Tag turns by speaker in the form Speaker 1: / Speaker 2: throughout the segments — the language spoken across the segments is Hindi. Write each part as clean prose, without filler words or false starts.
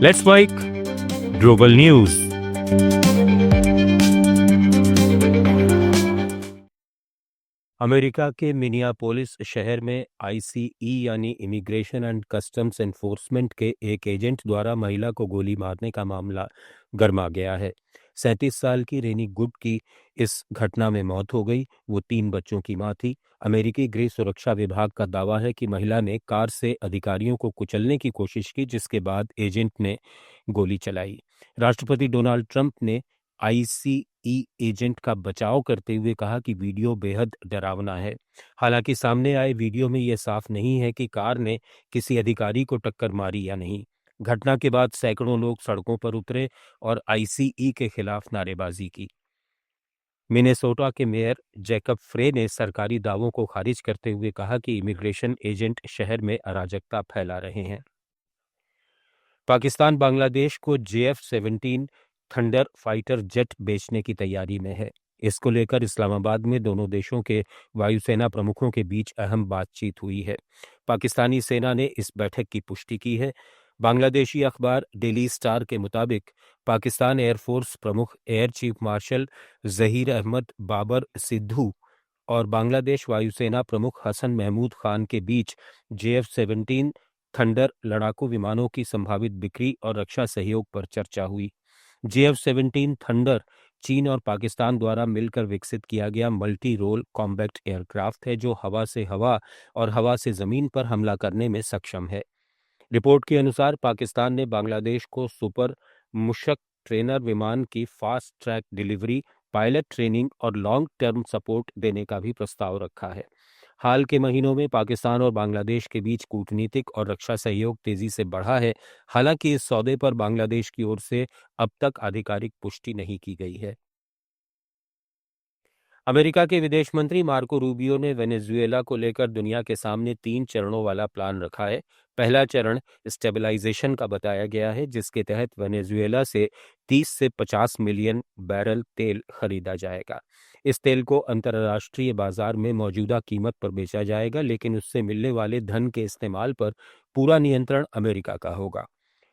Speaker 1: Let's bike global news. America के मिनियापोलिस शहर में आईसीई यानी इमिग्रेशन एंड कस्टम्स एनफोर्समेंट के एक एजेंट द्वारा महिला को गोली मारने का मामला गर्मा गया है। 37 साल की रेनी गुड की इस घटना में मौत हो गई। वो 3 बच्चों की मां थी। अमेरिकी गृह सुरक्षा विभाग का दावा है कि महिला ने कार से अधिकारियों को कुचलने की कोशिश की, जिसके बाद एजेंट ने गोली चलाई। राष्ट्रपति डोनाल्ड ट्रंप ने आईसीई एजेंट का बचाव करते हुए कहा कि वीडियो बेहद डरावना है। हालांकि सामने आए वीडियो में यह साफ नहीं है कि कार ने किसी अधिकारी को टक्कर मारी या नहीं। घटना के बाद सैकड़ों लोग सड़कों पर उतरे और आईसीई के खिलाफ नारेबाजी की। मिनेसोटा के मेयर जैकब फ्रे ने सरकारी दावों को खारिज करते हुए कहा कि इमिग्रेशन एजेंट शहर में अराजकता फैला रहे हैं। पाकिस्तान बांग्लादेश को JF-17 थंडर फाइटर जेट बेचने की तैयारी में है। इसको लेकर इस्लामाबाद में दोनों देशों के वायुसेना प्रमुखों के बीच अहम बातचीत हुई है। पाकिस्तानी सेना ने इस बैठक की पुष्टि की है। बांग्लादेशी अखबार डेली स्टार के मुताबिक पाकिस्तान एयरफोर्स प्रमुख air chief marshal Zaheer Ahmed Babar Sidhu और बांग्लादेश वायुसेना प्रमुख हसन महमूद खान के बीच JF-17 थंडर लड़ाकू विमानों की संभावित बिक्री और रक्षा सहयोग पर चर्चा हुई। JF-17 थंडर चीन और पाकिस्तान द्वारा मिलकर विकसित किया गया मल्टी रोल कॉम्बैट एयरक्राफ्ट है, जो हवा से हवा और हवा से जमीन पर हमला करने में सक्षम है। रिपोर्ट के अनुसार पाकिस्तान ने बांग्लादेश को सुपर मुशक ट्रेनर विमान की fast track delivery, pilot training और लॉन्ग टर्म सपोर्ट देने का भी प्रस्ताव रखा है। हाल के महीनों में पाकिस्तान और बांग्लादेश के बीच कूटनीतिक और रक्षा सहयोग तेजी से बढ़ा है। हालांकि इस सौदे पर बांग्लादेश की ओर से अब तक आधिकारिक पुष्टि नहीं की गई है। अमेरिका के विदेश मंत्री मार्को रूबियो ने वेनेजुएला को लेकर दुनिया के सामने 3 चरणों वाला प्लान रखा है। पहला चरण स्टेबलाइजेशन का बताया गया है, जिसके तहत वेनेजुएला से 30 से 50 मिलियन बैरल तेल खरीदा जाएगा। इस तेल को अंतर्राष्ट्रीय बाजार में मौजूदा कीमत पर बेचा जाएगा, लेकिन उससे मिलने वाले धन के इस्तेमाल पर पूरा नियंत्रण अमेरिका का होगा।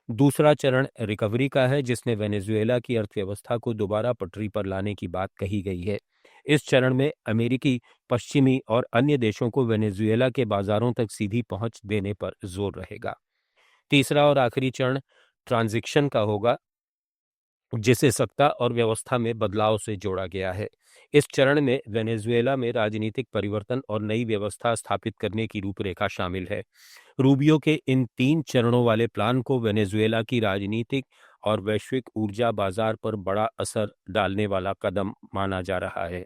Speaker 1: दूसरा चरण रिकवरी का है, जिसमें वेनेजुएला की अर्थव्यवस्था को दोबारा पटरी पर लाने की बात कही गई है। इस चरण में अमेरिकी, पश्चिमी और अन्य देशों को वेनेजुएला के बाजारों तक सीधी पहुंच देने पर जोर रहेगा। तीसरा और आखिरी चरण ट्रांजिशन का होगा, जिसे सत्ता और व्यवस्था में बदलाव से जोड़ा गया है। इस चरण में वेनेजुएला में राजनीतिक परिवर्तन और नई व्यवस्था स्थापित करने की रूपरेखा शामिल है। रूबियो के इन 3 चरणों वाले प्लान को वेनेजुएला की राजनीतिक और वैश्विक ऊर्जा बाजार पर बड़ा असर डालने वाला कदम माना जा रहा है।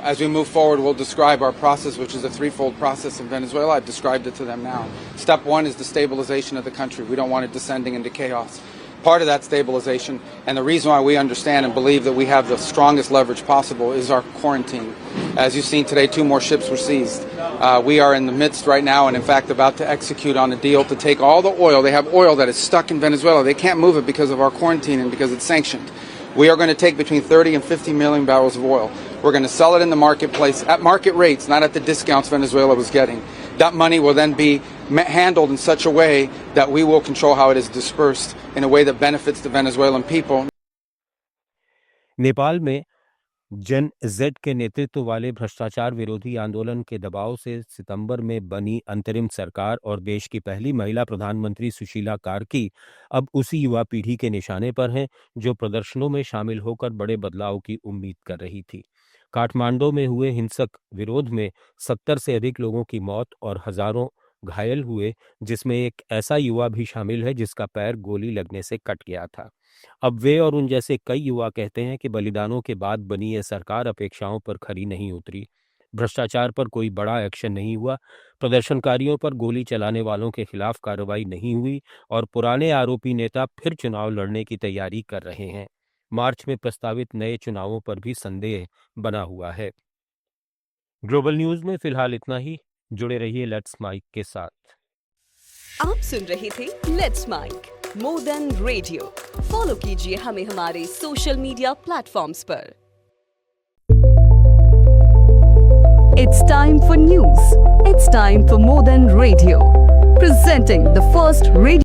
Speaker 2: As we move forward, we'll describe our process, which is a threefold process in Venezuela. I've described it to them now. Step 1 is the stabilization of the country. We don't want it descending into chaos. Part of that stabilization, and the reason why we understand and believe that we have the strongest leverage possible, is our quarantine. As you've seen today, 2 more ships were seized. We are in the midst right now, and in fact about to execute on a deal to take all the oil. They have oil that is stuck in Venezuela. They can't move it because of our quarantine and because it's sanctioned. We are going to take between 30 and 50 million barrels of oil. We're going to sell it in the marketplace at market rates, not at the discounts Venezuela was getting. That money will then be handled in such a way that we will control how it is dispersed in a way that benefits the Venezuelan people.
Speaker 1: Nepal में जन जेड के नेतृत्व वाले भ्रष्टाचार विरोधी आंदोलन के दबाव से सितंबर में बनी अंतरिम सरकार और देश की पहली महिला प्रधानमंत्री सुशीला कार्की अब उसी युवा पीढ़ी के निशाने पर हैं, जो प्रदर्शनों में शामिल होकर बड़े बदलाव की उम्मीद कर रही थी। काठमांडू में हुए हिंसक विरोध में 70 से अधिक लोगों की मौत और हजारों घायल हुए, जिसमें एक ऐसा युवा भी शामिल है जिसका पैर गोली लगने से कट गया था। अब वे और उन जैसे कई युवा कहते हैं कि बलिदानों के बाद बनी यह सरकार अपेक्षाओं पर खरी नहीं उतरी। भ्रष्टाचार पर कोई बड़ा एक्शन नहीं हुआ, प्रदर्शनकारियों पर गोली चलाने वालों के खिलाफ कार्रवाई नहीं हुई और पुराने आरोपी नेता फिर चुनाव लड़ने की तैयारी कर रहे हैं। मार्च में प्रस्तावित नए चुनावों पर भी संदेह बना हुआ है। ग्लोबल न्यूज में फिलहाल इतना ही। जुड़े रहिए लेट्स माइक के साथ।
Speaker 3: आप सुन रहे थे let's make more than radio. Follow कीजिए हमें हमारे सोशल मीडिया प्लेटफॉर्म्स पर। It's time for news. It's time for more than radio. Presenting the first radio